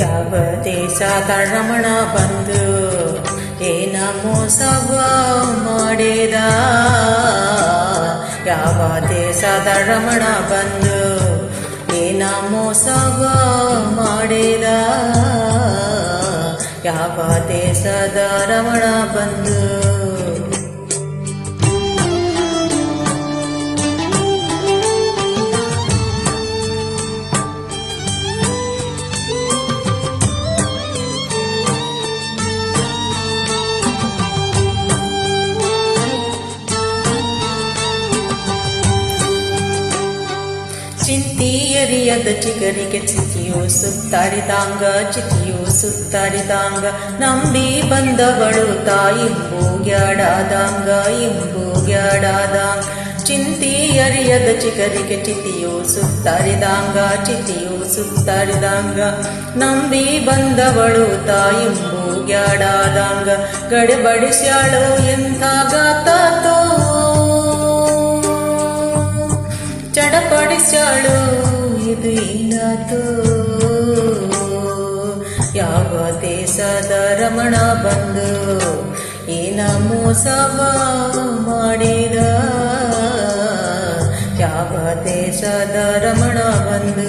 ಯಾವ ದೇಶದ ರಮಣ ಬಂದು ಏನ ಮೋಸವ ಮಾಡಿದ, ಯಾವ ದೇಶದ ರಮಣ ಬಂದು ಏನ ಮೋಸವ ಮಾಡಿದ, ಯಾವ ದೇಶದ ರಮಣ ಬಂದು. ಚಿಂತಿಯರಿಯದ ಚಿಗರಿಗೆ ಚಿತಿಯು ಸುತ್ತಾಡಿದಾಂಗ, ಚಿತಿಯು ಸುತ್ತಾಡಿದಾಂಗ, ನಂಬಿ ಬಂದವಳು ತಾಯಿಂಬೂಗ್ಯಾಡಾದಂಗ, ಇಂಬೂಗ್ಯಾಡಾದಂಗ. ಚಿಂತಿಯರಿಯದ ಚಿಗರಿಗೆ ಚಿತಿಯು ಸುತ್ತಾಡಿದಾಂಗ, ಚಿತಿಯು ಸುತ್ತಾಡಿದಾಂಗ, ನಂಬಿ ಬಂದವಳು ತಾಯಿಂಬೂಗ್ಯಾಡಾದಂಗ. ಗಡಬಡಿಸ್ಯಾಳು ಎಂಥ ಗಾತಾತೋ, ಚಡಪಡಿಸ್ಯಾಳು ಇದು ಏನಾತು, ಯಾವ ದೇಶದ ರಮಣ ಬಂದು ಏನ ಮೋಸವ ಮಾಡಿದ, ಯಾವ ದೇಶದ ರಮಣ ಬಂದು.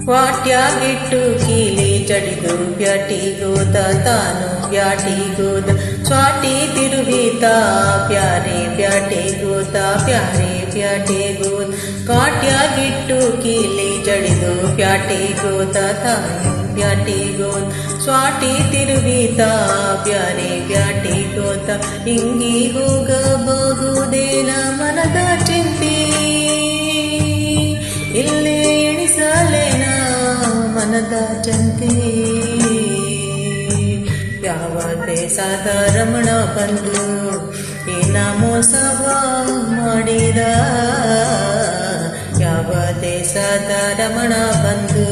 ವಾಟ್ಯಾಗಿಟ್ಟು ಕೀಲಿ ಜಡಿದು ಬ್ಯಾಟಿಗೋದ, ತಾನು ಬ್ಯಾಟಿಗೋದ, ಸ್ವಾಟಿ ತಿರುವಿತ ಪ್ಯಾರೆ ಬ್ಯಾಟಿಗೋದ, ಪ್ಯಾರೆ ಬ್ಯಾಟಿಗೋದ. ವಾಟ್ಯಾಗಿಟ್ಟು ಕೀಲಿ ಜಡಿದು ಬ್ಯಾಟಿಗೋದ, ತಾನು ಬ್ಯಾಟಿಗೋದ, ಸ್ವಾಟಿ ತಿರುವಿತ ಪ್ಯಾರೆ ಬ್ಯಾಟಿಗೋದ. ಹಿಂಗಿ ಹೋಗಬಹುದೇನ ಮನದ ಚಿಂತೆ, ಇಲ್ಲೇ ಎಣಿಸಲೇನ ಮನದ ಚಂತೆ, ಯಾವ ದೇಶದ ರಮಣ ಬಂದು ಏನ ಮೋಸವ ಮಾಡಿದ, ಯಾವ ದೇಶದ ರಮಣ ಬಂದು.